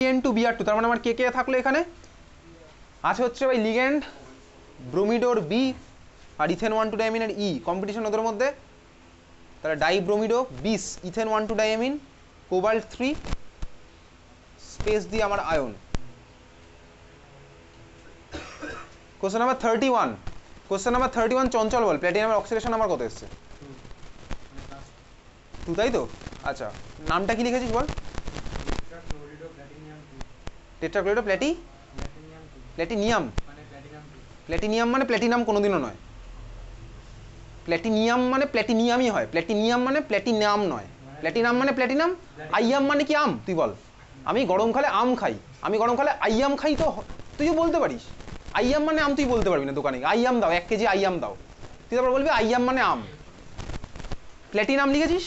Br2 তার মানে আমার কে কে থাকলো এখানে আছে হচ্ছে ভাই লিগ্যান্ড ব্রোমিডোর বি আর ইথেন 1,2 ডাইমিনের ই কম্পিটিশন ওদের মধ্যে তাহলে ডাইব্রোমিডো 20 ইথেন 1,2 ডাইমিন কোবাল্ট 3 স্পেস দিয়ে আমার আয়ন। কোশ্চেন নাম্বার 31 চঞ্চল বল প্ল্যাটিনামের অক্সিডেশন নাম্বার কত এসেছে 2 তাই তো আচ্ছা নামটা কি লিখেছিস বল টেট্রাক্লোরিডো প্ল্যাটিনিয়াম মানে প্ল্যাটিনাম কোনোদিনও নয় প্ল্যাটিনিয়াম মানে প্ল্যাটিনিয়ামই হয় প্ল্যাটিনিয়াম মানে প্ল্যাটিনাম নয় প্ল্যাটিনাম মানে প্ল্যাটিনাম আইয়াম মানে কি আম তুই বল আমি গরমকালে আম খাই আমি গরমকালে আইয়াম খাই তো তুইও বলতে পারিস আইয়াম মানে আম তুই বলতে পারবি না দোকানে আইয়াম দাও 1 কেজি আইয়াম দাও তুই তারপর বলবি আইয়াম মানে আম প্ল্যাটিনাম লিখেছিস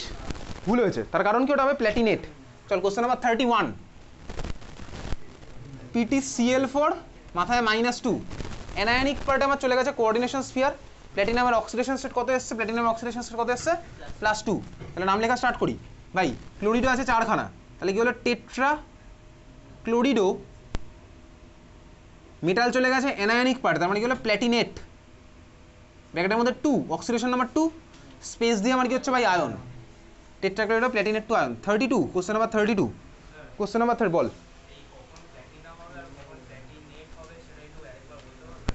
ভুল হয়েছে তার কারণ কি ওটা হবে প্ল্যাটিনেট চল কোশ্চেন নাম্বার 31 PtCl4 মাথায় -2 অ্যানায়নিক পার্টে আমার চলে গেছে কোঅর্ডিনেশন স্ফিয়ার প্ল্যাটিনামের অক্সিডেশন স্টেট কত এসেছে প্ল্যাটিনামের অক্সিডেশন স্টেট কত এসেছে +2 তাহলে নাম লেখা স্টার্ট করি ভাই ক্লোরিডো আছে 4খানা তাহলে কি হলো টেট্রা ক্লোরিডো মেটাল চলে গেছে অ্যানায়নিক পার্ট তার মানে কি হলো প্ল্যাটিনেট ব্র্যাকেটের মধ্যে 2 অক্সিডেশন নাম্বার 2 স্পেস দিয়ে আমার কি হচ্ছে ভাই ion tetra chlorido platinate 2 ion 32 question number 32 question number 3 বল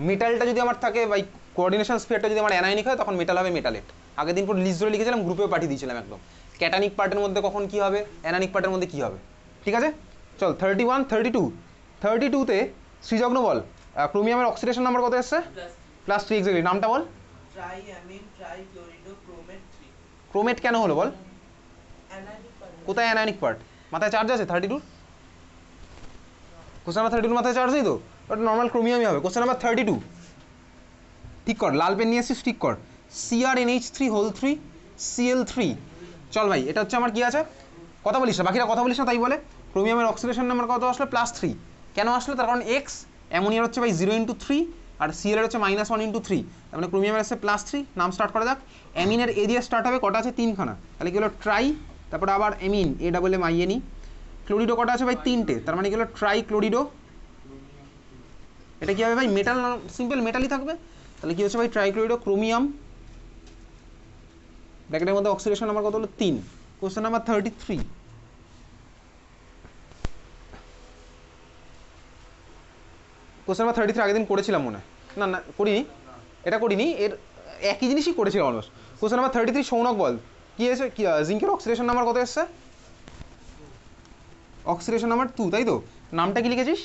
মেটালটা যদি আমার থাকে ভাই কোঅর্ডিনেশন স্ফিয়ারটা যদি আমার অ্যানায়নিক হয় তখন মেটাল হবে মেটালেট আগের দিন পুরো লিস্ট ধরে লিখেছিলাম গ্রুপেও পাঠিয়ে দিয়েছিলাম একদম ক্যাটানিক পার্টের মধ্যে কখন কি হবে অ্যানায়নিক পার্টের মধ্যে কি হবে ঠিক আছে চল 32 তে শ্রীযগ্ন বল ক্রোমিয়ামের অক্সিডেশন নাম্বার কত এসেছে +3 এক্স্যাক্টলি নামটা বল ট্রাইঅ্যামিন ট্রাইক্লোরিডো ক্রোমেট 3 ক্রোমেট কেন হলো বল অ্যানায়নিক পার্ট কোথায় অ্যানায়নিক পার্ট মাথায় চার্জ আছে 32 কোশ্চেন নাম্বার 32 মাথায় চার্জ নেই তো ওটা নর্মাল ক্রোমিয়ামই হবে কোশ্চেন নাম্বার 32 ঠিক কর লাল পেন নিয়ে এসেছিস ঠিক কর CrNH3 Cl3 চল ভাই এটা হচ্ছে আমার কি আছে কথা বলিস না বাকিরা কথা বলিস না তাই বলে ক্রোমিয়ামের অক্সিডেশন নাম্বার কত আসলো +3 কেন আসলো তার কারণ x অ্যামোনিয়ার হচ্ছে ভাই 0 × 3 আর Cl এর হচ্ছে -1 × 3 তার মানে ক্রোমিয়ামের আছে +3 নাম স্টার্ট করা যাক অ্যামিনের এ দিয়ে স্টার্ট হবে কটা আছে 3খানা তাহলে কি হলো ট্রাই তারপরে আবার অ্যামিন AMMINE ক্লোরিডো কটা আছে ভাই 3টে তার মানে কি হলো ট্রাই ক্লোরিডো এটা কি হবে ভাই মেটাল সিম্পল মেটালই থাকবে তাহলে কি হচ্ছে ভাই ট্রাইক্লোরিডো ক্রোমিয়াম ব্র্যাকেটের মধ্যে অক্সিডেশন নাম্বার কত হলো 3 কোশ্চেন নাম্বার 33 কোশ্চেন নাম্বার 33 আগের দিন করেছিলাম মনে হয় না না করিনি এটা করিনি এর একই জিনিসই করেছিলাম অলমোস্ট কোশ্চেন নাম্বার 33 সৌনক বল কি এসে কি জিঙ্কের অক্সিডেশন নাম্বার কত এসেছে অক্সিডেশন নাম্বার 2 তাই তো নামটা কি লিখেছিস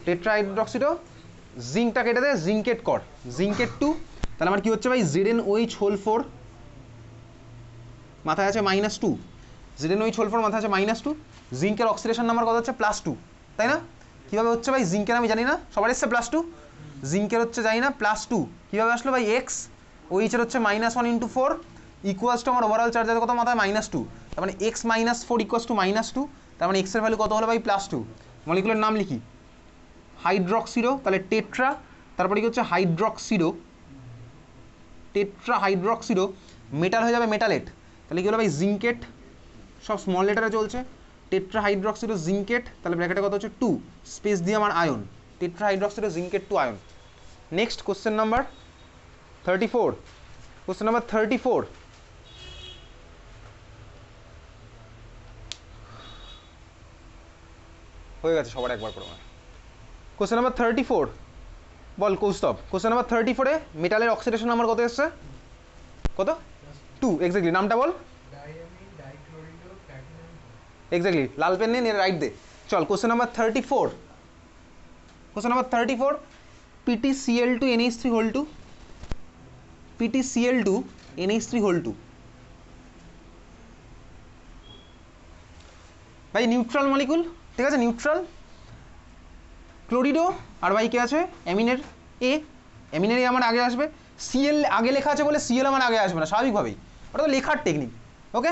টেট্রাহাইড্রক্সিডো জিঙ্কটা কেটে দে জিঙ্কেট কর জিঙ্কেট 2 তাহলে আমার কি হচ্ছে ভাই ZnOH4 মাথায় আছে -2 ZnOH4 মাথায় আছে -2 জিঙ্কের অক্সিডেশন নাম্বার কত হচ্ছে +2 তাই না কিভাবে হচ্ছে ভাই জিঙ্কের আমি জানি না সবার এসছে +2 জিঙ্কের হচ্ছে জানি না +2 কিভাবে আসলো ভাই x OH এর হচ্ছে -1 × 4 ইকুয়ালস টু আমার ওভারঅল চার্জ আছে কত মাথায় -2 তার মানে x - 4 ইকুয়ালস টু -2 তার মানে x এর ভ্যালু কত হলো ভাই +2 মলিকুলার নাম লিখি হাইড্রক্সিডো তাহলে টেট্রা তারপরে কি হচ্ছে হাইড্রক্সিডো টেট্রাহাইড্রক্সিডো মেটাল হয়ে যাবে মেটালেট তাহলে কি হলো ভাই জিঙ্কেট সব স্মল লেটারে চলছে টেট্রাহাইড্রক্সিডো জিঙ্কেট তাহলে ব্র্যাকেটে কত হচ্ছে 2 স্পেস দিয়ে আমার ion tetrahydroxido zincate 2 ion next question number 34 question number 34 হয়ে গেছে সবার একবার করে কোশ্চেন নাম্বার 34 বল কৌস্তব কোশ্চেন নাম্বার 34 এ মেটালের অক্সিডেশন নাম্বার কত এসেছে কত 2 এক্স্যাক্টলি নামটা বল ডাইঅ্যামিন ডাইক্লোরিডো প্ল্যাটিনাম এক্স্যাক্টলি লাল পেন নিয়ে রাইট দে চল question number 34 question number 34 PtCl2 NH3 2 PtCl2 NH3 2 ভাই নিউট্রাল মলিকুল ঠিক আছে নিউট্রাল ক্লোরিডো আর ভাই কে আছে অ্যামিনের এ অ্যামিনের এ আমার আগে আসবে Cl আগে লেখা আছে বলে Cl আমার আগে আসবে না স্বাভাবিকভাবেই ওটা তো লেখার টেকনিক ওকে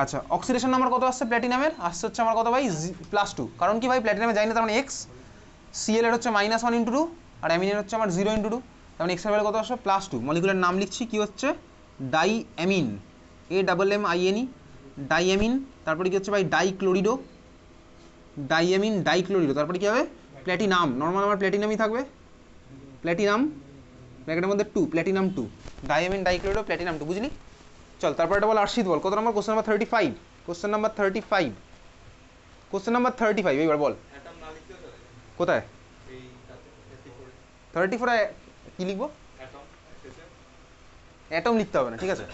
আচ্ছা অক্সিডেশন নাম্বার কত আসছে প্ল্যাটিনামের আসছে হচ্ছে আমার কত ভাই +2 কারণ কি ভাই প্ল্যাটিনামে যাই না তার মানে x Cl এর হচ্ছে -1 × 2 আর অ্যামিনের হচ্ছে আমার 0 × 2 তার মানে x এর ভ্যালু কত আসছে +2 মলিকুলার নাম লিখছি কি হচ্ছে ডাইঅ্যামিন AMMINE ডাইঅ্যামিন, তারপরে কি হচ্ছে ভাই ডাইক্লোরিডো, ডাইঅ্যামিন ডাইক্লোরিডো, তারপরে কি হবে প্ল্যাটিনাম, নর্মাল আমার প্ল্যাটিনামই থাকবে, প্ল্যাটিনাম ব্র্যাকেটের মধ্যে 2, প্ল্যাটিনাম 2, ডাইঅ্যামিন ডাইক্লোরিডো প্ল্যাটিনাম 2, বুঝলি? চল তারপর এটা বল আরশিদ বল কত নম্বর, question number 35, question number 35, question number 35 এইবার বল। অ্যাটম না লিখতেও চলে, কোথায় এইটাতে 34 এ কি লিখবো? অ্যাটম শেষে অ্যাটম লিখতে হবে না, ঠিক আছে?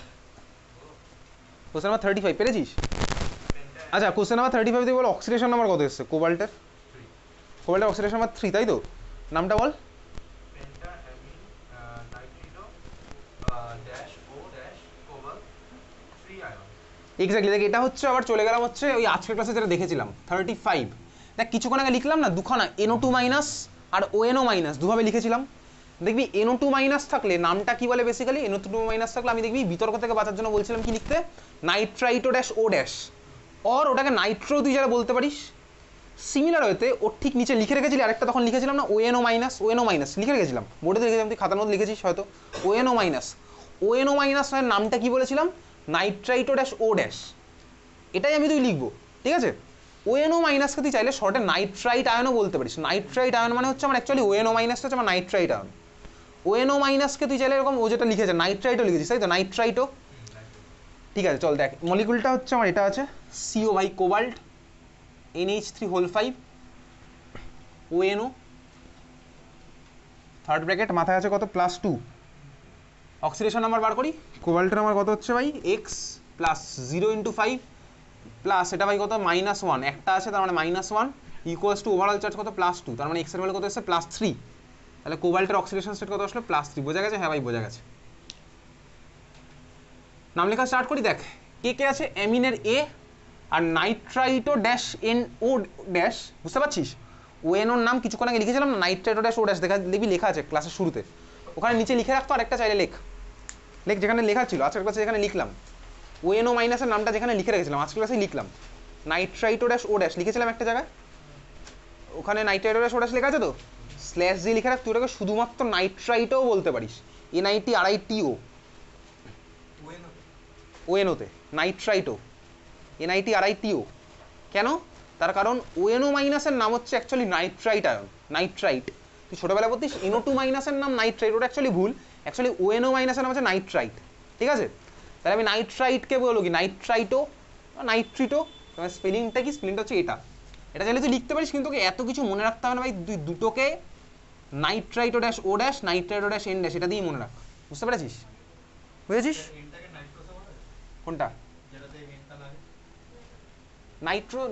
কোশ্চেন নাম্বার 35 পেরেছিস? আচ্ছা কোশ্চেন নাম্বার 35 দিয়ে বল অক্সিডেশন নাম্বার কত এসেছে কোবাল্টের? কোবাল্টের অক্সিডেশন নাম্বার 3, তাই তো? নামটা বল। Penta amine নাইট্রিনো dash O dash cobalt 3 ion. Exactly, দেখ এটা হচ্ছে আবার চলে গেলাম হচ্ছে ওই আজকের ক্লাসে যেটা দেখেছিলাম 35। দেখ কিছুক্ষণ আগে লিখলাম না দুখানা NO2 মাইনাস আর ONO মাইনাস দুভাবে লিখেছিলাম। দেখবি NO2 মাইনাস থাকলে নামটা কি বলে বেসিক্যালি, NO2 মাইনাস থাকলে আমি দেখবি বিতর্ক থেকে বাঁচার জন্য বলছিলাম কি লিখতে, নাইট্রাইটো ড্যাশ ও ড্যাশ, অর ওটাকে নাইট্রো তুই যারা বলতে পারিস। সিমিলার হতে ওর ঠিক নিচে লিখে রেখেছিলি আরেকটা, তখন লিখেছিলাম না ONO মাইনাস, ONO মাইনাস লিখে রেখেছিলাম, বোর্ডে লিখেছিলাম, তুই খাতার মধ্যে লিখেছিস হয়তো ONO মাইনাস, ONO মাইনাস নামটা কি বলেছিলাম, নাইট্রাইটো ড্যাশ ও ড্যাশ, এটাই আমি তুই লিখবো, ঠিক আছে? ONO মাইনাসকে তুই চাইলে শর্টে নাইট্রাইট আয়নও বলতে পারিস। নাইট্রাইট আয়ন মানে হচ্ছে আমার অ্যাকচুয়ালি ONO মাইনাসটা হচ্ছে আমার নাইট্রাইট আয়ন। ONO মাইনাসকে তুই চাইলে এরকম ও যেটা লিখেছে নাইট্রাইটও লিখেছিস, তাই তো? নাইট্রাইটও, ঠিক আছে? চল দেখ মলিকুলটা হচ্ছে আমার এটা আছে CO by cobalt NH3 whole 5 ONO, third bracket মাথায় আছে কত +2, অক্সিডেশন নাম্বার বার করি, কোবাল্টের আমার কত হচ্ছে ভাই X প্লাস 0 × 5 প্লাস এটা ভাই কত -1, একটা আছে তার মানে -1 ইকুয়ালস টু ওভারঅল চার্জ কত +2, তার মানে X এর ভ্যালু কত এসেছে +3, তাহলে কোবাল্টের অক্সিডেশন স্টেট কত আসলো +3, বোঝা গেছে? হ্যাঁ ভাই বোঝা গেছে। নাম লেখা স্টার্ট করি, দেখ কে কে আছে, অ্যামিনের A আর নাইট্রাইটো ড্যাশ NO ড্যাশ, বুঝতে পারছিস? ONOর নাম কিছুক্ষণ আগে লিখেছিলাম না, নাইট্রাইটো ড্যাশ ও ড্যাশ, দেখা দেখবি লেখা আছে ক্লাসের শুরুতে, ওখানে নিচে লিখে রাখতো, আরেকটা চাইলে লেখ, যেখানে লেখা ছিল আজকের ক্লাসে যেখানে লিখলাম ONO মাইনাসের নামটা যেখানে লিখে রেখেছিলাম আজকের ক্লাসেই লিখলাম, নাইট্রাইটো ড্যাশ ও ড্যাশ লিখেছিলাম একটা জায়গায়, ওখানে নাইট্রাইটো ড্যাশ ও ড্যাশ লেখা আছে তো, স্ল্যাশ দিয়ে লিখে রাখ, তুই ওটাকে শুধুমাত্র নাইট্রাইটোও বলতে পারিস, NITRITO, ONOতে নাইট্রাইটো NITRITO, কেন? তার কারণ ONO মাইনাসের নাম হচ্ছে অ্যাকচুয়ালি নাইট্রাইট আয়ন, নাইট্রাইট, তুই ছোটবেলায় বলতিস NO2 মাইনাসের নাম নাইট্রাইট, ওটা অ্যাকচুয়ালি ভুল, অ্যাকচুয়ালি ONO মাইনাসের নাম হচ্ছে নাইট্রাইট, ঠিক আছে? তাহলে আমি নাইট্রাইটকে বলবো কি নাইট্রাইটো, নাইট্রিটো, তোমার স্পেলিংটা কি, স্পেলিংটা হচ্ছে এটা, এটা চাইলে তুই লিখতে পারিস, কিন্তু তোকে এত কিছু মনে রাখতে হবে না ভাই, তুই দুটোকে নাইট্রাইটো dash O dash নাইট্রাইটো dash N dash এটা দিয়েই মনে রাখ, বুঝতে পেরেছিস? বুঝেছিস? এনটাকে নাইট্রোসো বলে, কোনটা? যেটাতে এনটা লাগে।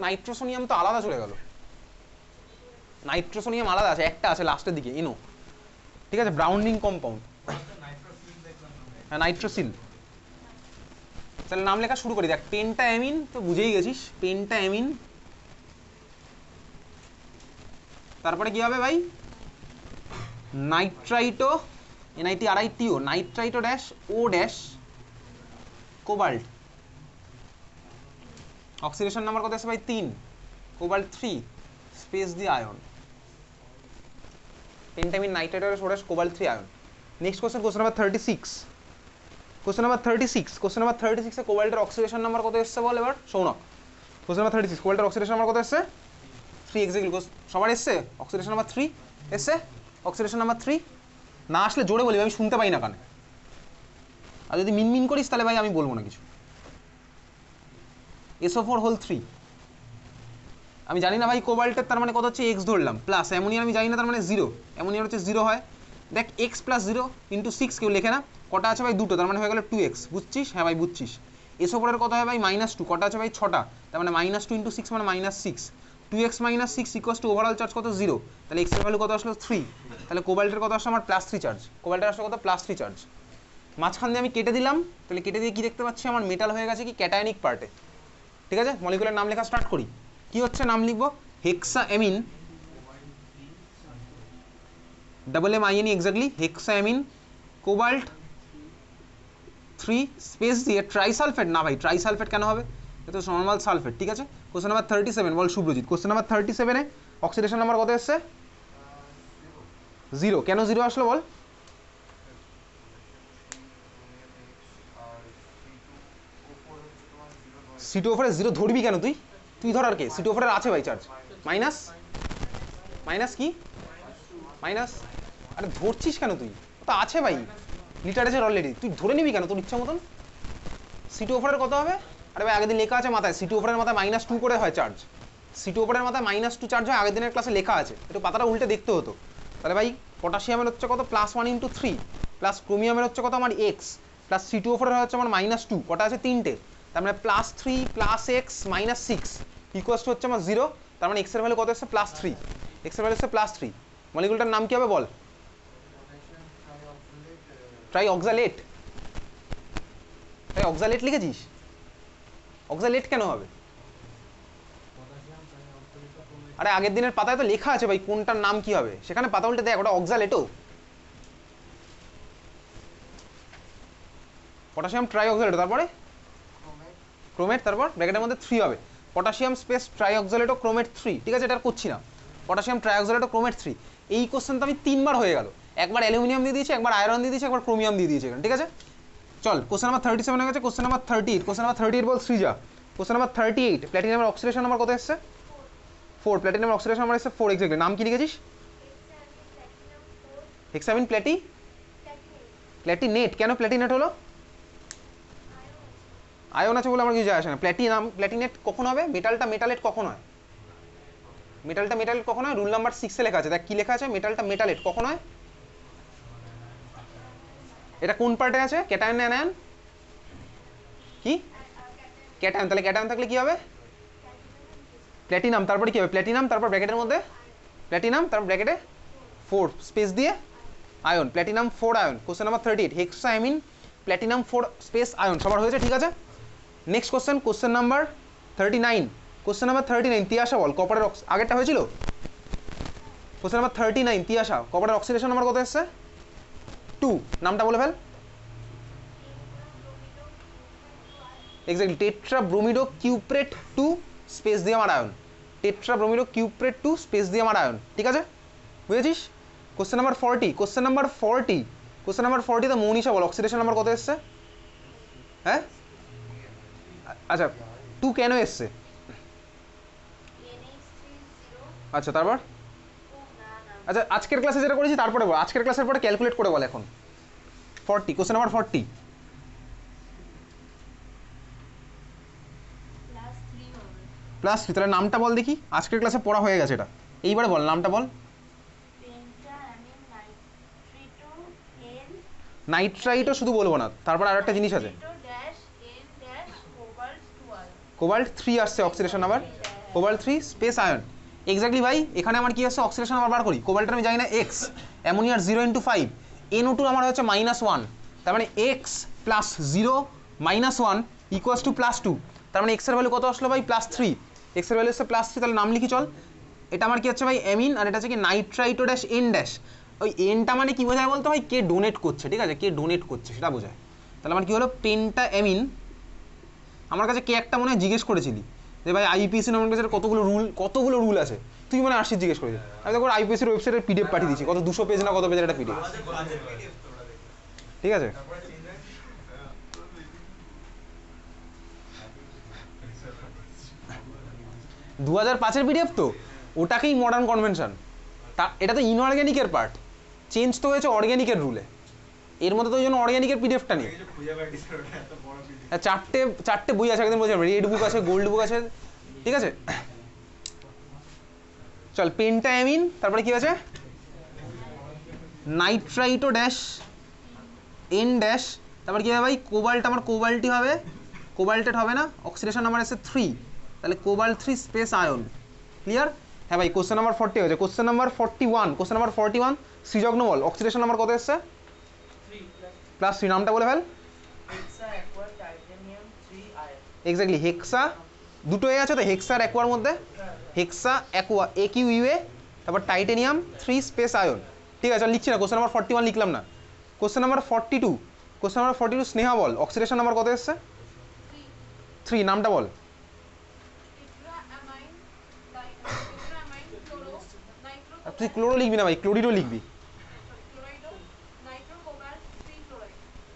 নাইট্রোসোনিয়াম তো আলাদা চলে গেল, নাইট্রোসোনিয়াম আলাদা আছে, একটা আছে লাস্টের দিকে ইনো, ঠিক আছে? ব্রাউনিং কম্পাউন্ড, নাইট্রোসিল দেখলাম না। হ্যাঁ নাইট্রোসিল। তাহলে নাম লেখা শুরু করি, দেখ পেন্টা অ্যামিন তো বুঝেই গেছিস, পেন্টা অ্যামিন, তারপরে কি হবে ভাই nitrito NITRITO, nitrito dash O dash cobalt, oxidation number কত আছে ভাই 3, কোবাল্ট 3 স্পেস দি ion, pentammine nitrito dash O dash cobalt 3 ion. Next question, question number 36, question number 36, question number 36 এ কোবাল্টের অক্সিডেশন নাম্বার কত এসেছে বল এবার সৌনক, কোশ্চেন নাম্বার 36 কোবাল্টের অক্সিডেশন নাম্বার কত এসেছে 3, এক্স্যাক্টলি সবার এসছে অক্সিডেশন নাম্বার 3 এসছে, অক্সিডেশন নাম্বার 3, না আসলে জোরে বলি আমি শুনতে পাই না কানে, আর যদি মিনমিন করিস তাহলে ভাই আমি বলবো না কিছু। SO4 হোল 3, আমি জানি না ভাই কোবাল্টের তার মানে কত হচ্ছে X ধরলাম, প্লাস অ্যামোনিয়া আমি জানি না তার মানে 0, অ্যামোনিয়ার হচ্ছে 0 হয়, দেখ X প্লাস 0 ইন্টু 6 কেউ লেখে না, কটা আছে ভাই 2টো, তার মানে হয়ে গেল 2X, বুঝছিস? হ্যাঁ ভাই বুঝছিস। SO4 এর কত হয় ভাই -2, কটা আছে ভাই 6টা, তার মানে -2 ইন্টু 6 মানে -6, 2X - 6 equals to overall charge কত 0, তাহলে X এর ভ্যালু কত আসলো 3, তাহলে কোবাল্টের কত আসলো আমার +3 চার্জ, কোবাল্টের আসলো কত +3 চার্জ, মাঝখান দিয়ে আমি কেটে দিলাম, তাহলে কেটে দিয়ে কি দেখতে পাচ্ছি আমার মেটাল হয়ে গেছে কি ক্যাটায়নিক পার্টে, ঠিক আছে? মলিকুলার নাম লেখা স্টার্ট করি, কি হচ্ছে নাম লিখবো হেক্সাঅ্যামিন, MINE এক্স্যাক্টলি, হেক্সাঅ্যামিন কোবাল্ট 3 স্পেস দিয়ে ট্রাইসালফেট, না ভাই ট্রাইসালফেট কেন হবে, এটা তো নর্মাল সালফেট, ঠিক আছে? কোশ্চেন নাম্বার 37 বল শুভ্রজিৎ, কোশ্চেন নাম্বার 37 এ অক্সিডেশন নাম্বার কত এসছে 0, কেন 0 আসলো বল? C2O4 এর 0 ধরবি কেন তুই? তুই ধর আর কে? C2O4 এর আছে ভাই চার্জ মাইনাস মাইনাস কি মাইনাস, আরে ধরছিস কেন তুই? তো আছে ভাই, লিটারেচার অলরেডি, তুই ধরে নিবি কেন তোর ইচ্ছা মতন? C2O4 এর কত হবে? আরে ভাই আগের দিন লেখা আছে মাথায়, C2O4 এর মাথায় -2 করে হয় চার্জ। C2O4 এর মাথায় -2 চার্জ হয়, আগের দিনের ক্লাসে লেখা আছে, একটু পাতাটা উল্টে দেখতে হতো। তাহলে ভাই পটাশিয়ামের হচ্ছে কত +1 × 3, প্লাস ক্রোমিয়ামের হচ্ছে কত আমার x, প্লাস C2O4 এর হচ্ছে আমার -2, কটা আছে 3টে, তার মানে +3 + x -6 ইকুয়ালস টু হচ্ছে আমার 0, তার মানে x এর ভ্যালু কত এসেছে +3, x এর ভ্যালু এসেছে +3। মলিকুলটার নাম কি হবে বল? ট্রাইঅক্সালেট। তাই অক্সালেট লিখেছিস? অক্সালেট কেন হবে? আরে আগের দিনের পাতায় তো লেখা আছে ভাই কোনটার নাম কি হবে, সেখানে পাতা উল্টে দেখ, ওটা অক্সালেটও। পটাশিয়াম ট্রাইঅক্সালেট, তারপরে ক্রোমেট, তারপর ব্র্যাকেটের মধ্যে 3 হবে, পটাশিয়াম স্পেস ট্রাইঅক্সালেট ও ক্রোমেট 3, ঠিক আছে? এটা আর করছি না, পটাশিয়াম ট্রাইঅক্সালেট ও ক্রোমেট 3। এই কোশ্চেন তো আমি 3বার হয়ে গেল, একবার অ্যালুমিনিয়াম দিয়ে দিয়েছি, একবার আয়রন দিয়ে দিয়েছি, একবার ক্রোমিয়াম দিয়ে দিয়েছি এখানে, ঠিক আছে? চল কোশ্চেন নাম্বার 37 হয়ে গেছে, কোশ্চেন নাম্বার 38, কোশ্চেন নাম্বার 38 বল সৃজা। কোশ্চেন নাম্বার 38, প্ল্যাটিনামের অক্সিডেশন নাম্বার কত এসেছে? 4, প্ল্যাটিনামের অক্সিডেশন নাম্বার এসেছে 4 এক্স্যাক্টলি। নাম কি লিখেছিস? হেক্সামিন প্ল্যাটিনেট। কেন প্ল্যাটিনেট হলো? আয়ন আছে বলে আমার কিছু যায় আসে না। প্ল্যাটিনেট কখন হবে? মেটালটা মেটালেট কখন হয়? মেটালটা মেটালেট কখন হয়? রুল নাম্বার 6 এ লেখা আছে, দেখ কি লেখা আছে, মেটালটা মেটালেট কখন হয়? এটা কোন পার্টে আছে? ক্যাটায়ন না অ্যানায়ন? কি ক্যাটায়ন, তাহলে ক্যাটায়ন থাকলে কি হবে? প্ল্যাটিনাম, তারপরে কি হবে? প্ল্যাটিনাম, তারপর ব্র্যাকেটের মধ্যে প্ল্যাটিনাম, তারপর ব্র্যাকেটে 4 স্পেস দিয়ে ion, platinum 4 ion. Question number 38, hexammine platinum 4 space ion, সবার হয়েছে, ঠিক আছে? Next question, question number 39, question number 39 Tiyasha বল, কপারের আগেরটা হয়েছিল। কোশ্চেন নাম্বার 39 তিয়াশা, কপারের অক্সিডেশন নাম্বার কত এসেছে? 2, নামটা বলে ফেল। এক্স্যাক্টলি, টেট্রা ব্রোমিডো কিউপ্রেট 2 স্পেস দিয়ে আমার আয়ন, টেট্রা ব্রোমিডো কিউপ্রেট 2 স্পেস দিয়ে আমার আয়ন, ঠিক আছে? বুঝেছিস? Question number 40, question number 40, question number 40 তে মনীষা বল, অক্সিডেশন নাম্বার কত এসেছে? হ্যাঁ আচ্ছা 2 কেন এসছে? আচ্ছা তারপর, আচ্ছা আজকের ক্লাসে যেটা করেছি তারপরে বল, আজকের ক্লাসের পরে ক্যালকুলেট করে বল এখন। 40, কোশ্চেন নাম্বার 40 +3, তাহলে নামটা বল দেখি, আজকের ক্লাসে পড়া হয়ে গেছে এটা, এইবারে বল নামটা বল। নাইট্রাইটও শুধু বলবো না, তারপর আর একটা জিনিস আছে, কোবাল্ট 3 আসছে oxidation number, cobalt 3 space ion. Exactly ভাই, এখানে আমার কি আসছে অক্সিডেশন নাম্বার বার করি, কোবাল্টের আমি জানি না x, অ্যামোনিয়ার 0 × 5, NO2 আমার হচ্ছে -1, তার মানে x + 0 - 1 ইকুয়ালস টু +2, তার মানে x এর ভ্যালু কত আসলো ভাই? +3, x এর ভ্যালু হচ্ছে +3, তাহলে নাম লিখি চল। এটা আমার কি হচ্ছে ভাই? অ্যামিন, আর এটা হচ্ছে কি নাইট্রাইটো ড্যাশ এন ড্যাশ। ওই এনটা মানে কি বোঝায় বলতো ভাই? কে ডোনেট করছে, ঠিক আছে? কে ডোনেট করছে সেটা বোঝায়। তাহলে আমার কি হলো? Penta amine. আমার কাছে কে একটা মনে হয় জিজ্ঞেস করেছিলি যে ভাই আইপিএসসি নমিনেশনের কতগুলো রুল আছে, তুই মানে আশিস জিজ্ঞেস করেছিস। আমি দেখো আইপিএসসির ওয়েবসাইটের পিডিএফ পাঠিয়ে দিচ্ছি, কত 200 পেজ না কত পেজের একটা পিডিএফ, ঠিক আছে? 2005-এর পিডিএফ তো, ওটাকেই মডার্ন কনভেনশন, এটা তো ইনঅর্গ্যানিকের পার্ট, চেঞ্জ তো হয়েছে অর্গ্যানিকের রুলে, এর মধ্যে তো ওই জন্য অর্গ্যানিকের পিডিএফটা নেই। চারটে বই আছে, একদিন বলছিলাম, রেড বুক আছে, গোল্ড বুক আছে, ঠিক আছে? চল, পেন্টা অ্যামিন, তারপরে কি আছে? নাইট্রাইটো ড্যাশ এন ড্যাশ, তারপর কি হবে ভাই? কোবাল্ট, আমার কোবাল্টই হবে, কোবাল্টেড হবে না, অক্সিডেশন নাম্বার এসে 3, তাহলে কোবাল্ট 3 স্পেস আয়ন, ক্লিয়ার? হ্যাঁ ভাই, কোশ্চেন নাম্বার 40 হয়েছে। কোশ্চেন নাম্বার 41, কোশ্চেন নাম্বার 41 সৃজগ্ন বল, অক্সিডেশন নাম্বার কত এসছে? 3, নামটা বলে ফেল। এক্স্যাক্টলি, হেক্সা, দুটো এ আছে তো, হেক্সা আর অ্যাকোয়ার মধ্যে, হেক্সা অ্যাকোয়া, AQUA, তারপর টাইটেনিয়াম 3 স্পেস আয়ন, ঠিক আছে? লিখছি না, কোশ্চেন নাম্বার 41 লিখলাম না। Question number 42, question number 42 Sneha বল, অক্সিডেশন নাম্বার কত এসছে? 3, নামটা বল। তুই ক্লোরো লিখবি না ভাই, ক্লোরিডো লিখবি,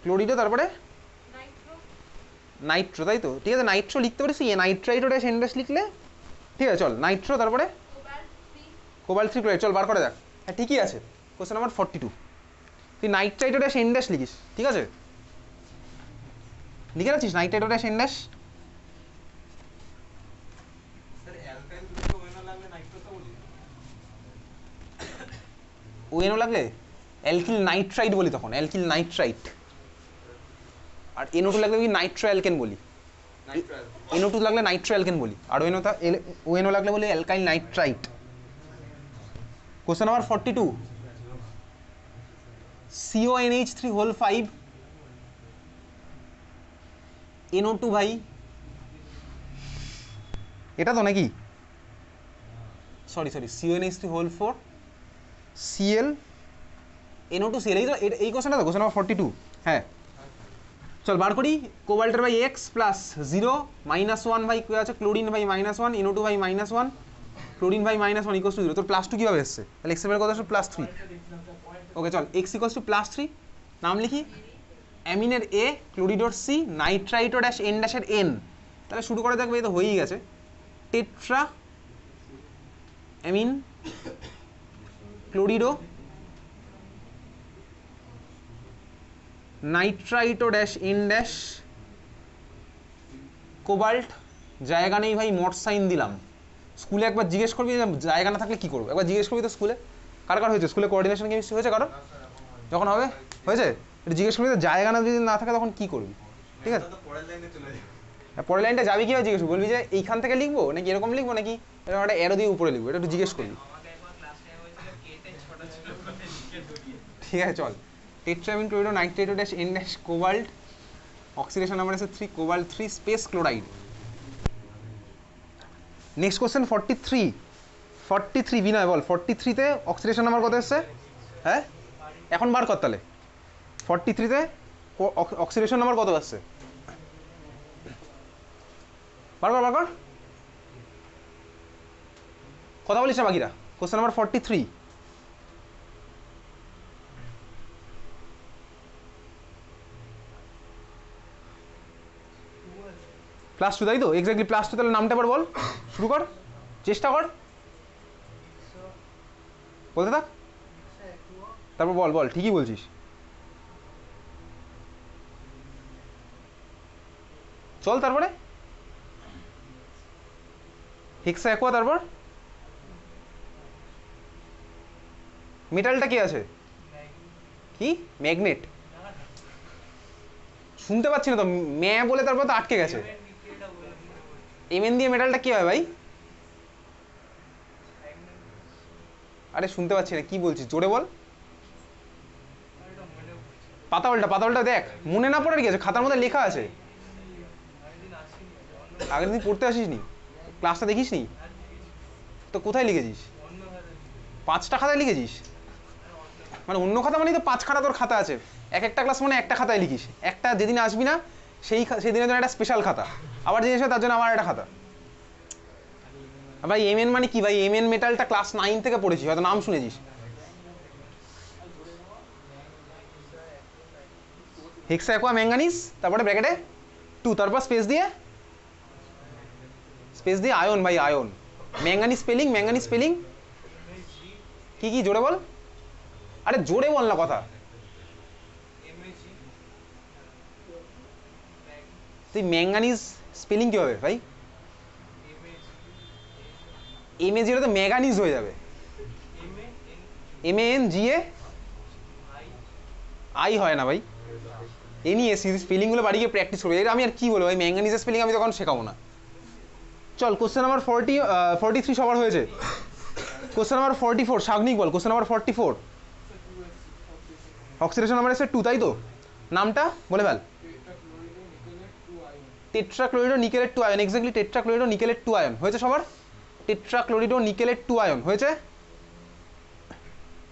ক্লোরিডো, তারপরে নাইট্রো, তাই তো? ঠিক আছে, নাইট্রো লিখতে পারিস, নাইট্রাইটো ড্যাশ এন ড্যাশ লিখলে ঠিক আছে। চল নাইট্রো, তারপরে কোবাল্ট 3 ক্লোরাইড, চল বার করে দেখ। হ্যাঁ ঠিকই আছে। কোশ্চেন নাম্বার 42, তুই নাইট্রাইটো ড্যাশ এন ড্যাশ লিখিস, ঠিক আছে? লিখে রাখছিস nitrito dash N dash. Sir alkyl গ্রুপে ওয়েনো লাগলে নাইট্রোসও বলি। ওএনও লাগলে অ্যালকিল নাইট্রাইট বলি, তখন অ্যালকিল নাইট্রাইট। আর NO2 লাগলে কি নাইট্রো অ্যালকেন বলি, নাইট্রাল NO2 লাগলে নাইট্রো অ্যালকেন বলি, আর ওএনও লাগলে বলি alkyl nitrite. Question number 42, CONH3 whole 5 NO2 ভাই, এটা তো নাকি, sorry CONH3 whole 4 Cl NO2 Cl, এই কোশ্চেনটা তো কোশ্চেন নাম্বার 42। হ্যাঁ চল বার করি। কোবাল্টের বাই এক্স প্লাস 0 -1 বাই কি আছে chlorine by -1, NO2 by -1, chlorine by -1 equals to 0। তোর +2 কিভাবে এসছে? তাহলে এক্স এর কত আসছে? +3। ওকে চল এক্স ইকুয়ালস টু +3, নাম লিখি অ্যামিনের এ, ক্লোরিডোর সি, নাইট্রাইটো ড্যাশ এন ড্যাশের এন। তাহলে শুরু করে দেখবে, এই তো হয়েই গেছে। Tetra ammine chlorido nitrito dash N dash cobalt. জায়গা নেই ভাই, মড সাইন দিলাম। স্কুলে একবার জিজ্ঞেস করবি, জায়গা না থাকলে কী করবো, একবার জিজ্ঞেস করবি তো স্কুলে। কার কার হয়েছে স্কুলে কোঅর্ডিনেশন কেমিস্ট্রি হয়েছে কারো? যখন হবে হয়েছে, এটা জিজ্ঞেস করবি, জায়গা না যদি না থাকে তখন কী করবি, ঠিক আছে? তো পরের লাইনে চলে যাবে। পরের লাইনটা যাবি কীভাবে জিজ্ঞেস করবি, বলবি যে এইখান থেকে লিখবো নাকি এরকম লিখবো নাকি এরকম একটা অ্যারো দিয়ে উপরে লিখবো, এটা একটু জিজ্ঞেস করবি, আমাকে একবার ক্লাস টাইম হয়েছিল কেটে ছোট ছিল করে লিখে ধরিয়ে। ঠিক আছে? চল tetrammine chlorido nitrito dash N dash cobalt, oxidation number আছে 3, cobalt 3 space chloride. Next question 43 Binoy বল, 43-তে অক্সিডেশন নাম্বার কত এসছে? হ্যাঁ এখন বার কর তাহলে। 43-তে অক্সিডেশন নাম্বার কত আসছে? বার কর, কথা বলিস না বাকিরা। কোশ্চেন নাম্বার 43, +2, তাই তো? এক্স্যাক্টলি +2। তাহলে নামটা এবার বল, শুরু কর, চেষ্টা কর, বলতে থাক, তারপর বল ঠিকই বলছিস। চল তারপরে হেক্সা অ্যাকোয়া, তারপর মেটালটা কি আছে? কি ম্যাগনেট? শুনতে পাচ্ছি না তো, বলে তারপর তো আটকে গেছে। এমএন দিয়ে মেটালটা কি হয় ভাই? আরে শুনতে পাচ্ছি না, কি বলছিস, জোরে বল। পাতাওয়ালটা দেখ, মনে না পড়ার কি আছে, খাতার মধ্যে লেখা আছে। আগের দিন পড়তে আসিস নি, ক্লাসটা দেখিস নি তো? কোথায় লিখেছিস? 5টা খাতায় লিখেছিস? মানে অন্য খাতা মানেই তো 5 খাতা তোর খাতা আছে। একটা ক্লাস মানে একটা খাতায় লিখিস, একটা যেদিন আসবি না সেদিনের জন্য একটা স্পেশাল খাতা, আবার যেদিন আসবে তার জন্য আবার একটা খাতা। ভাই এমএন মানে কি ভাই? এমএন মেটালটা ক্লাস 9 থেকে পড়েছিস, হয়তো নাম শুনেছিস। হেক্সা অ্যাকোয়া ম্যাঙ্গানিজ, তারপরে ব্র্যাকেটে 2, তারপর স্পেস দিয়ে আয়ন ভাই, আয়ন। ম্যাঙ্গানিজ স্পেলিং কি জোরে বল, আরে জোরে বল না কথা। তুই ম্যাঙ্গানিজ স্পেলিং কি হবে ভাই? MAG হলে তো ম্যাগানিজ হয়ে যাবে। MANGAI হয় না ভাই, NES। স্পেলিংগুলো বাড়ি গিয়ে প্র্যাকটিস করবে। এটা আমি আর কি বলবো ভাই, ম্যাঙ্গানিজের স্পেলিং আমি তখন শেখাবো না। চল কোশ্চেন নাম্বার 43 সবার হয়েছে। কোশ্চেন নাম্বার 44 সাগ্নিক বল। কোশ্চেন নাম্বার 44 অক্সিডেশন নাম্বার আছে 2, তাই তো? নামটা বলে ফেল। টেট্রাক্লোরিডো নিকেলেট 2 আয়ন, এক্স্যাক্টলি টেট্রাক্লোরিডো নিকেলেট 2 আয়ন হয়েছে সবার। টেট্রাক্লোরিডো নিকেলেট 2 আয়ন হয়েছে,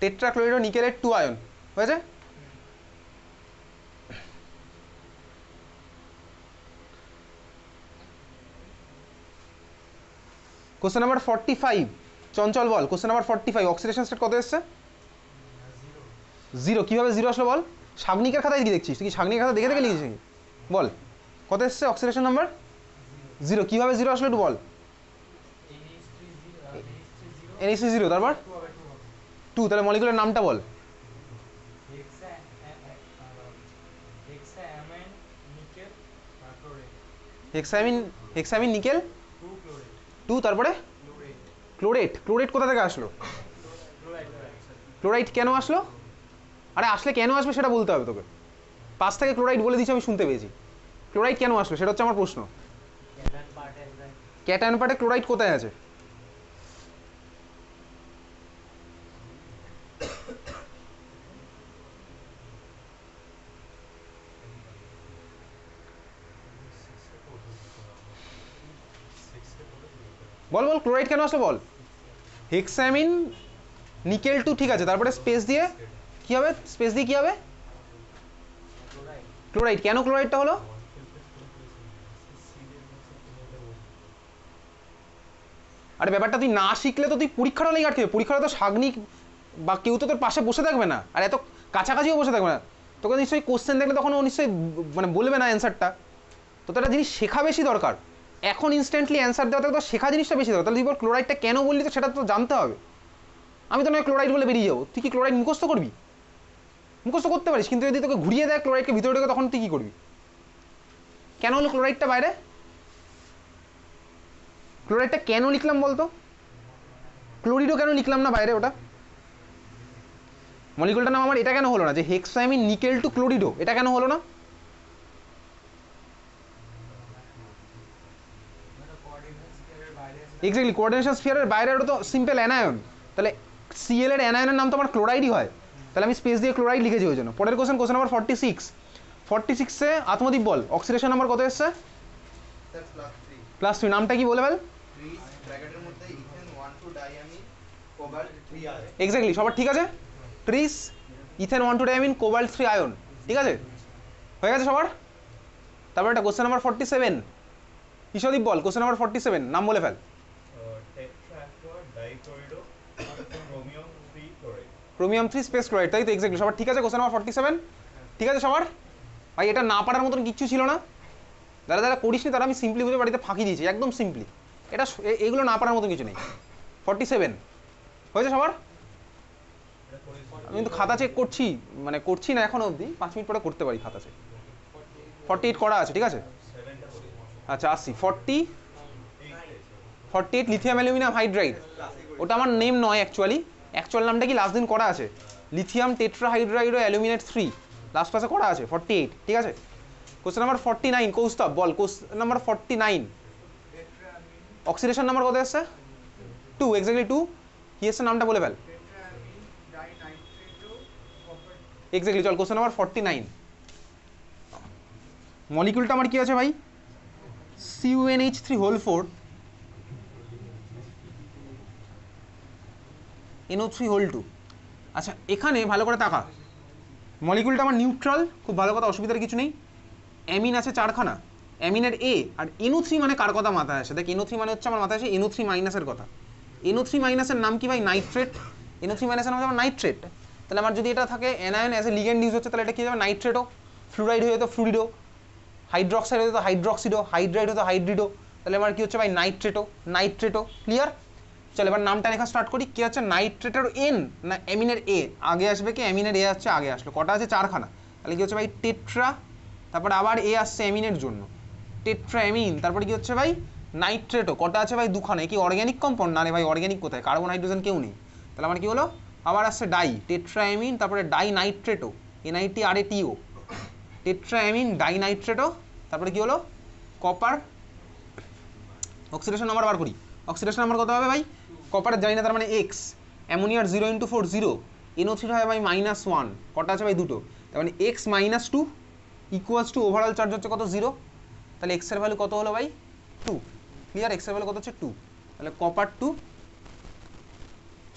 টেট্রাক্লোরিডো নিকেলেট 2 আয়ন হয়েছে। কোশ্চেন নাম্বার 45 চঞ্চল বল। কোশ্চেন নাম্বার 45 অক্সিডেশন স্টেট কত এসছে? 0। কিভাবে 0 আসলো বল? সাগ্নিকের খাতায় কি দেখছিস? তুই কি সাগ্নিকের খাতা দেখে লিখেছিস নাকি? বল কত এসছে অক্সিডেশন নাম্বার 0 কিভাবে 0 আসলো একটু বল NH3 0 তারপর 2 তাহলে মলিকুলের নামটা বল হেক্সামিন নিকেল 2 তারপরে ক্লোরেট কোথা থেকে আসলো ক্লোরাইড কেন আসলো আরে আসলে কেন আসবে সেটা বলতে হবে তোকে 5 থেকে ক্লোরাইড বলে দিচ্ছি আমি শুনতে পেয়েছি ক্লোরাইড কেন আসলো সেটা হচ্ছে আমার প্রশ্ন ক্যাটায়ন পার্টে ক্লোরাইড কোথায় আছে বল ক্লোরাইড কেন আসলো বল হেক্সামিন নিকেল 2 ঠিক আছে তারপরে স্পেস দিয়ে কি হবে ক্লোরাইড কেন ক্লোরাইডটা হলো আরে ব্যাপারটা তুই না শিখলে তো তুই পরীক্ষাটা লেগে আটকে পরীক্ষাটা তো সাগ্নিক বা কেউ তো তোর পাশে বসে থাকবে না আর এত কাছাকাছিও বসে থাকবে না তোকে নিশ্চয়ই কোশ্চেন দেখলে তখন ও নিশ্চয়ই মানে বলবে না অ্যান্সারটা তো একটা জিনিস শেখা বেশি দরকার এখন ইনস্ট্যান্টলি অ্যান্সার দেওয়া তো শেখা জিনিসটা বেশি দরকার তাহলে তুই বল ক্লোরাইডটা কেন বললি তো সেটা তো জানতে হবে আমি তো নয় ক্লোরাইড বলে বেরিয়ে যাবো তুই কি ক্লোরাইড মুখস্থ করবি মুখস্থ করতে পারিস কিন্তু যদি তোকে ঘুরিয়ে দেয় ক্লোরাইডকে ভিতরে ঢোকে তখন তুই কী করবি কেন হলো ক্লোরাইডটা বাইরে ক্লোরাইডটা কেন লিখলাম বলতো ক্লোরিডও কেন লিখলাম না বাইরে ওটা মলিকুলটার নাম আমার এটা কেন হলো না যে হেক্সামিন নিকেল 2 ক্লোরিডো এটা কেন হলো না এক্স্যাক্টলি কোঅর্ডিনেশন স্ফিয়ারের বাইরে ওটা তো সিম্পল অ্যানায়ন তাহলে সিএল এর অ্যানায়নের নাম তো আমার ক্লোরাইডই হয় তাহলে আমি স্পেস দিয়ে ক্লোরাইড লিখেছি ওই জন্য পরের কোশ্চেন নাম্বার 46 এ আত্মদীপ বল অক্সিডেশন নাম্বার কত এসছে +3 নামটা কি বলে বল এক্স্যাক্টলি সবার ঠিক আছে ট্রিস ইথেন 1,2 ডাইমিন কোবাল্ট 3 আয়ন ঠিক আছে হয়ে গেছে সবার তারপর একটা কোশ্চেন নাম্বার 47 ঈশদীপ বল কোশ্চেন নাম্বার 47 নাম বলে ফেল ক্রোমিয়াম 3 স্পেস ক্লোরাইড তাই তো এক্স্যাক্টলি সবার ঠিক আছে কোশ্চেন নাম্বার 47 ঠিক আছে সবার ভাই এটা না পারার মতন কিচ্ছু ছিল না যারা করিসনি তারা আমি সিম্পলি বুঝে বাড়িতে ফাঁকি দিয়েছি একদম সিম্পলি এটা এগুলো না পারার মতন কিছু নেই 47 হয়েছে সবার আমি কিন্তু খাতা চেক করছি মানে করছি না এখনো অবধি 5 মিনিট পরে করতে পারি খাতা চেক 48 করা আছে ঠিক আছে আচ্ছা আসছি 48 লিথিয়াম অ্যালুমিনিয়াম হাইড্রাইড ওটা আমার নেম নয় অ্যাকচুয়াল নামটা কি লাস্ট দিন করা আছে লিথিয়াম টেট্রাহাইড্রাইড ও অ্যালুমিনেট 3 লাস্ট ক্লাসে করা আছে 48 ঠিক আছে কোশ্চেন নাম্বার 49 কৌস্তব বল কোশ্চেন নাম্বার 49 অক্সিডেশন নাম্বার কত আসছে 2 এক্স্যাক্টলি 2 কি এসছে নামটা বলে ফেল এক্স্যাক্টলি চল কোশ্চেন নাম্বার 49 মলিকুলটা আমার কি আছে ভাই CuNH3 হোল 4 NO3 হোল 2 আচ্ছা এখানে ভালো করে তাকা মলিকুলটা আমার নিউট্রাল খুব ভালো কথা অসুবিধার কিছু নেই অ্যামিন আছে 4খানা অ্যামিনের A আর NO3 মানে কার কথা মাথায় আসে দেখ NO3 মানে হচ্ছে আমার মাথায় আসে NO3 মাইনাসের কথা NO3 মাইনাসের নাম কি ভাই নাইট্রেট NO3 মাইনাসের নাম হচ্ছে নাইট্রেট তাহলে আমার যদি এটা থাকে anion as a ligand use হচ্ছে তাহলে এটা কি যাবে নাইট্রেটও ফ্লুরাইড হয়ে যেত ফ্লুরিডো হাইড্রক্সাইড হয়ে যেত হাইড্রক্সিডো হাইড্রাইড হতো হাইড্রিডো তাহলে আমার কি হচ্ছে ভাই নাইট্রেটো ক্লিয়ার চল এবার নামটা লেখা স্টার্ট করি কি আছে নাইট্রেটের N না অ্যামিনের A আগে আসবে কি অ্যামিনের A হচ্ছে আগে আসলো কটা আছে 4খানা তাহলে কি হচ্ছে ভাই টেট্রা তারপরে আবার A আসছে অ্যামিনের জন্য টেট্রা অ্যামিন তারপরে কি হচ্ছে ভাই নাইট্রেটো কটা আছে ভাই 2খানা কি অর্গানিক কম্পাউন্ড না রে ভাই অর্গানিক কোথায় কার্বন হাইড্রোজেন কেউ নেই তাহলে আমার কি হলো আবার আসছে ডাই টেট্রা অ্যামিন তারপরে die নাইট্রেটো NiTrATO tetra amine die নাইট্রেটো তারপরে কি হলো কপার অক্সিডেশন নাম্বার বার করি অক্সিডেশন নাম্বার কত হবে ভাই কপারের জানি না তার মানে X অ্যামোনিয়ার 0 × 4 0 NO3 হয় ভাই -1 কটা আছে ভাই দুটো তার মানে X - 2 equals to overall charge হচ্ছে কত 0 তাহলে X এর ভ্যালু কত হলো ভাই 2 ক্লিয়ার X এর ভ্যালু কত হচ্ছে 2 তাহলে কপার 2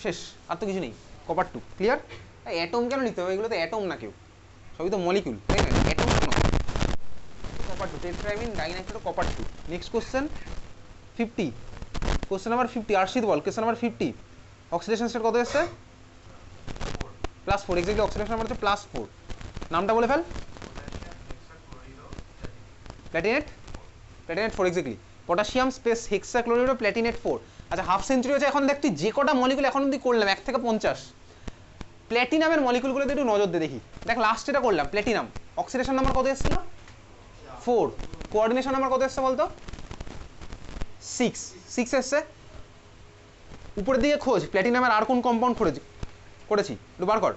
শেষ আর তো কিছু নেই কপার 2 ক্লিয়ার অ্যাটম কেন লিখতে হবে এগুলো তো অ্যাটম না কেউ সবই তো মলিকিউল তাই না অ্যাটম কেন copper 2 tetraammine dinitrato copper 2 next question 50 question number 50 Arshid বল কোশ্চেন নাম্বার 50 অক্সিডেশন স্টেট কত এসেছে +4 এক্স্যাক্টলি অক্সিডেশন নাম্বার হচ্ছে +4 নামটা বলে ফেল platinate 4 exactly. Potassium space hexachloride platinate 4। আচ্ছা হাফ সেঞ্চুরি হচ্ছে। এখন দেখ তুই যে কটা মলিকুল এখন অব্দি করলাম 1 থেকে 50, প্ল্যাটিনামের মলিকুলগুলোতে একটু নজর দে দেখি। দেখ লাস্ট এটা করলাম প্ল্যাটিনাম, অক্সিডেশন নাম্বার কত এসেছিল 4, কোঅর্ডিনেশন নাম্বার কত এসছে বলতো 6 এসছে। উপরের দিকে খোঁজ প্ল্যাটিনামের আর কোন কম্পাউন্ড করেছি একটু বার কর।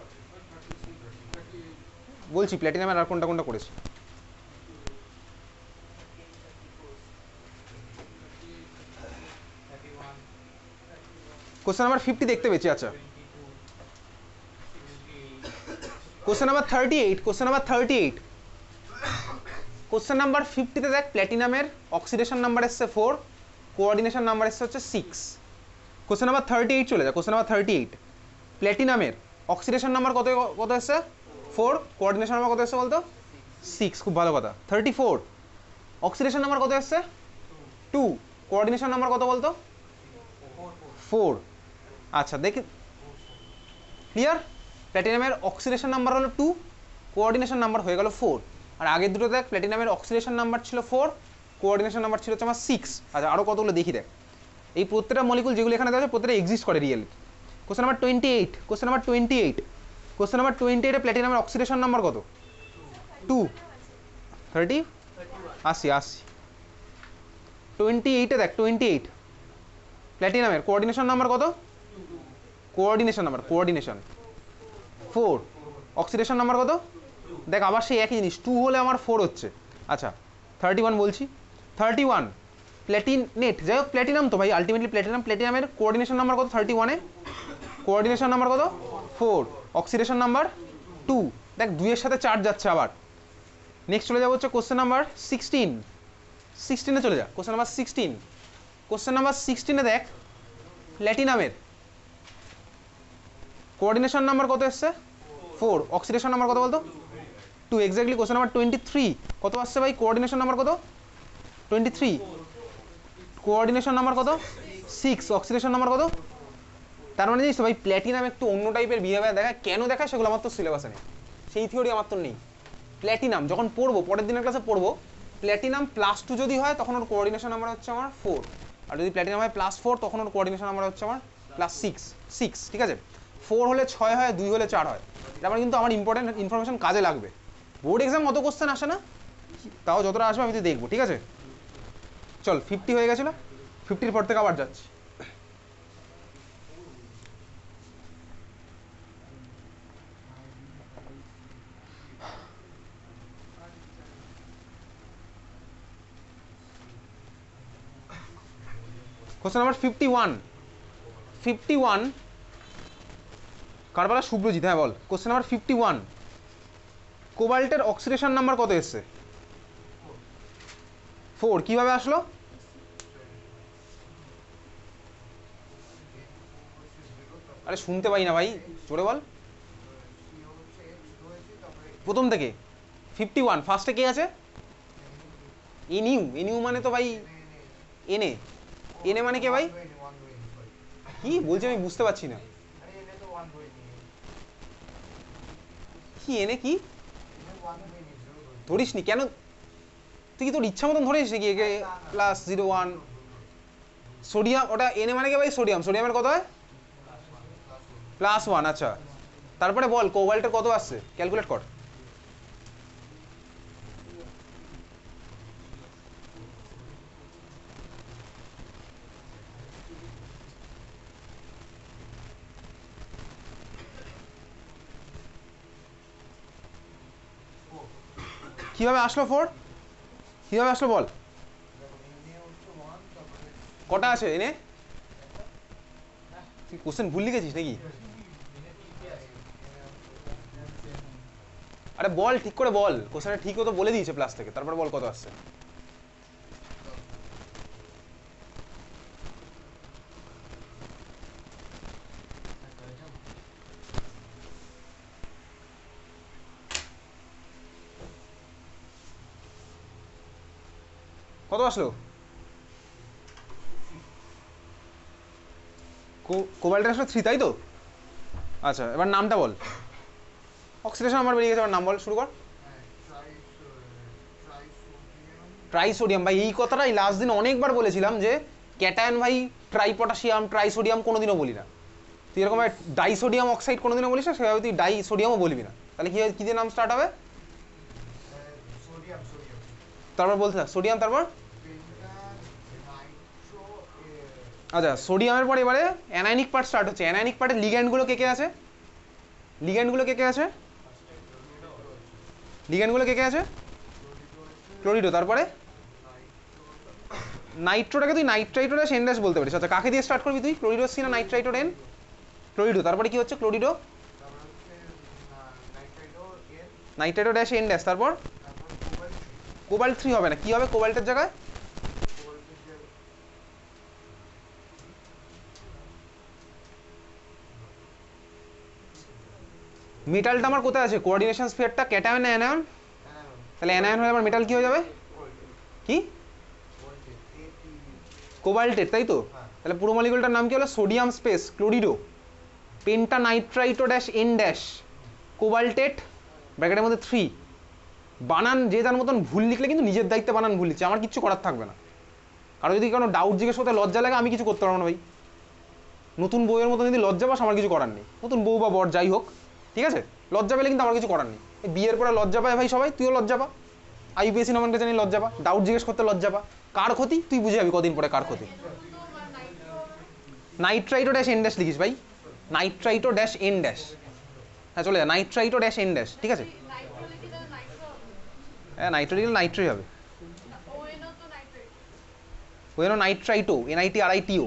বলছি প্ল্যাটিনামের আর কোনটা কোনটা করেছি। কোশ্চেন নাম্বার 50 দেখতে পেয়েছি। আচ্ছা question number 38, question number 38, question number 50 তে দেখ প্ল্যাটিনামের অক্সিডেশন নাম্বার এসছে 4, কোঅর্ডিনেশন নাম্বার এসছে হচ্ছে 6। কোশ্চেন নাম্বার 38 চলে যায়। কোশ্চেন নাম্বার 38, প্ল্যাটিনামের অক্সিডেশন নাম্বার কত কত এসছে 4, কোঅর্ডিনেশন নাম্বার কত এসছে বলতো 6, খুব ভালো কথা। 34, অক্সিডেশন নাম্বার কত এসছে 2, কোঅর্ডিনেশন নাম্বার কত বলতো 4। আচ্ছা দেখি ক্লিয়ার, প্ল্যাটিনামের অক্সিডেশন নাম্বার হলো 2, কোঅর্ডিনেশন নাম্বার হয়ে গেল 4। আর আগের দুটো দেখ প্ল্যাটিনামের অক্সিডেশন নাম্বার ছিল 4, কোঅর্ডিনেশন নাম্বার ছিল হচ্ছে আমার 6। আচ্ছা আরও কতগুলো দেখি দেখ। এই প্রত্যেকটা মলিকুল যেগুলো এখানে দেওয়া আছে প্রত্যেকটা এক্সিস্ট করে really. Question number 28, question number 28, question number 28 প্ল্যাটিনামের অক্সিডেশন নাম্বার কত 2, 30 80 28 দেখ 28 প্ল্যাটিনামের কোঅর্ডিনেশন নাম্বার কত, কোঅর্ডিনেশন নাম্বার 4, অক্সিডেশন নাম্বার কত দেখ আবার সেই একই জিনিস 2 হলে আমার 4 হচ্ছে। আচ্ছা 31 বলছি, 31 প্ল্যাটিনেট, যাই হোক প্ল্যাটিনাম তো ভাই আলটিমেটলি প্ল্যাটিনামের কোঅর্ডিনেশন নাম্বার কত 31 কোঅর্ডিনেশন নাম্বার কত 4, অক্সিডেশন নাম্বার 2। দেখ 2 এর সাথে 4 যাচ্ছে আবার। নেক্সট চলে যাবো হচ্ছে কোশ্চেন নাম্বার 16 চলে যা। কোশ্চেন নাম্বার 16, কোশ্চেন নাম্বার 16 দেখ প্ল্যাটিনামের কোঅর্ডিনেশন নাম্বার কত এসছে 4, অক্সিডেশন নাম্বার কত বলতো 2 এক্স্যাক্টলি। কোশ্চেন নাম্বার 23 কত আসছে ভাই, কোঅর্ডিনেশন নাম্বার কত 23, কোঅর্ডিনেশন নাম্বার কত 6, অক্সিডেশন নাম্বার কত। তার মানে জানিস তো ভাই প্ল্যাটিনাম একটু অন্য টাইপের বিহেভিয়ার দেখায়। কেন দেখায় সেগুলো আমার তো সিলেবাসে নেই, সেই থিওরি আমার তো নেই। প্ল্যাটিনাম যখন পড়বো পরের দিনের ক্লাসে পড়বো, প্ল্যাটিনাম +2 যদি হয় তখন ওর কোঅর্ডিনেশন নাম্বার হচ্ছে আমার 4, আর যদি প্ল্যাটিনাম হয় +4 তখন ওর কোঅর্ডিনেশন নাম্বার হচ্ছে আমার +6। ঠিক আছে, 4 হলে 6 হয়, 2 হলে 4 হয়। এটা আমার কিন্তু আমার ইম্পর্টেন্ট ইনফরমেশন কাজে লাগবে। বোর্ড এক্সাম অত কোশ্চেন আসে না, তাও যতটা আসবে আমি তো দেখবো। ঠিক আছে চল 50 হয়ে গেছিলো, 50-র পর থেকে আবার যাচ্ছি। কোশ্চেন নাম্বার 51 কারবালা শুভ্রজিৎ, হ্যাঁ বল। কোশ্চেন নাম্বার 51, কোবাল্টের অক্সিডেশন নাম্বার কত এসছে 4, কিভাবে আসলো আরে শুনতে পাই না ভাই, জোরে বল প্রথম থেকে। 51 ফার্স্টে কে আছে এনইউ মানে তো ভাই এনএ মানে কে ভাই, কি বলছি আমি বুঝতে পারছি না। কি এনে কি ধরিস নি কেন, তুই কি তোর ইচ্ছা মতন ধরিস নাকি একে +01 সোডিয়াম, ওটা এনে মানে কে ভাই সোডিয়ামের কত হয় +1। আচ্ছা তারপরে বল কোবাল্টের কত আসছে, ক্যালকুলেট কর। কিভাবে আসলো 4, কিভাবে আসলো বল, কটা আছে এনে, তুই কোশ্চেন ভুল লিখেছিস নাকি, আরে বল ঠিক করে বল, কোশ্চেনটা ঠিক মতো বলে দিয়েছে প্লাস থেকে, তারপর বল কত আসছে। কত আসলো, কোবাল্টের আসলো 3 তাই তো। আচ্ছা এবার নামটা বল, অক্সিডেশন নাম্বার বেরিয়ে গেছে, এবার নাম বল, শুরু কর। ট্রাইসোডিয়াম ভাই, এই কথাটাই লাস্ট দিন অনেকবার বলেছিলাম যে ক্যাটায়ন ভাই ট্রাই পটাশিয়াম ট্রাইসোডিয়াম কোনোদিনও বলি না। তুই এরকম ডাইসোডিয়াম অক্সাইড কোনোদিনও বলিস না, সেভাবে তুই ডাইসোডিয়ামও বলবি না। তাহলে কি কী দিয়ে নাম স্টার্ট হবে? সোডিয়াম সোডিয়াম তারপর বলতে থাক সোডিয়াম, তারপর আচ্ছা সোডিয়ামের পরে এবারে অ্যানায়নিক পার্ট স্টার্ট হচ্ছে। অ্যানায়নিক পার্টের লিগ্যান্ডগুলো কে কে আছে? লিগ্যান্ডগুলো কে কে আছে? লিগ্যান্ডগুলো কে কে আছে? ক্লোরিডো, তারপরে নাইট্রোটাকে তুই নাইট্রাইটো ড্যাশ এন ড্যাশ বলতে পারিস। আচ্ছা কাকে দিয়ে স্টার্ট করবি তুই? ক্লোরিডো সি না নাইট্রাইটো এন? ক্লোরিডো, তারপরে কি হচ্ছে? ক্লোরিডো নাইট্রাইটো ড্যাশ এন ড্যাশ, তারপর কোবাল্ট 3 হবে না, কি হবে কোবাল্টের জায়গায়? মেটালটা আমার কোথায় আছে? কোঅর্ডিনেশন স্ফিয়ারটা ক্যাটায়ন না অ্যানায়ন? তাহলে অ্যানায়ন হলে আমার মেটাল কি হয়ে যাবে? কি কোবাল্টেট, তাই তো? তাহলে পুরো মলিকুলটার নাম কি হলো? Sodium space chlorido pentanitrito dash N dash cobaltate ব্র্যাকেটের মধ্যে 3। বানান যে যার মতন ভুল লিখলে কিন্তু নিজের দায়িত্বে বানান ভুল লিখছে, আমার কিচ্ছু করার থাকবে না। কারো যদি কোনো ডাউট জিজ্ঞেস করতে লজ্জা লাগে আমি কিছু করতে পারবো না ভাই। নতুন বউয়ের মতন যদি লজ্জা পাস আমার কিছু করার নেই, নতুন বউ বা বর যাই হোক, ঠিক আছে? লজ্জা পেলে কিন্তু আমার কিছু করার নেই। বিয়ের পরে লজ্জা পায় ভাই সবাই, তুইও লজ্জা পা। আইপিএসি নমনকে জানি লজ্জা পা, ডাউট জিজ্ঞেস করতে লজ্জা পা। কার ক্ষতি তুই বুঝে যাবি কদিন পরে কার ক্ষতি। নাইট্রাইটো ড্যাশ এন ড্যাশ লিখিস ভাই, নাইট্রাইটো ড্যাশ এন ড্যাশ। হ্যাঁ চলে যায় নাইট্রাইটো ড্যাশ এন ড্যাশ, ঠিক আছে? হ্যাঁ নাইট্রো দিলে নাইট্রোই হবে। ওই নাইট্রাইটো NITRITO,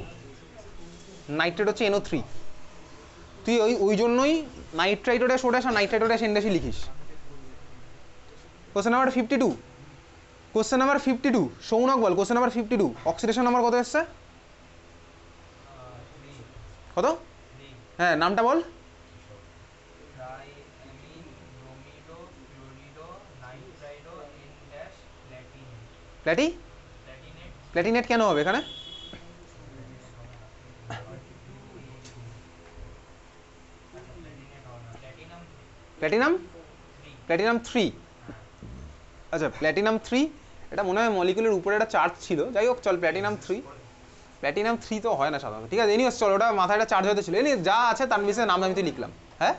নাইট্রেট হচ্ছে NO3। তুই ওই জন্যই নাইট্রাইটো ড্যাশ ও ড্যাশ আর নাইট্রাইটো ড্যাশ এন ড্যাশই লিখিস। Question number 52, question number 52 Sounak বল। কোশ্চেন নাম্বার 52 অক্সিডেশন নাম্বার কত এসছে? কত? হ্যাঁ নামটা বল। প্ল্যাটি প্ল্যাটিনেট কেন হবে এখানে? Platinum platinum 3। আচ্ছা প্ল্যাটিনাম 3 এটা মনে হয় মলিকুলের উপরে একটা চার্জ ছিল, যাই হোক চল প্ল্যাটিনাম 3। প্ল্যাটিনাম 3 তো হয় না সাধারণত, ঠিক আছে? এনিওয়েজ চল, ওটা মাথায় একটা চার্জ হতে ছিল। এনি যা আছে তার বিষয়ে নাম আমি তো লিখলাম। হ্যাঁ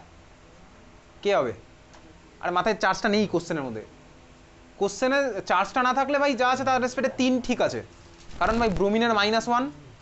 কে হবে? আর মাথায় চার্জটা নেই কোশ্চেনের মধ্যে। কোশ্চেনে চার্জটা না থাকলে ভাই যা আছে তার রেসপেক্টে 3 ঠিক আছে, কারণ ভাই ব্রোমিনের -1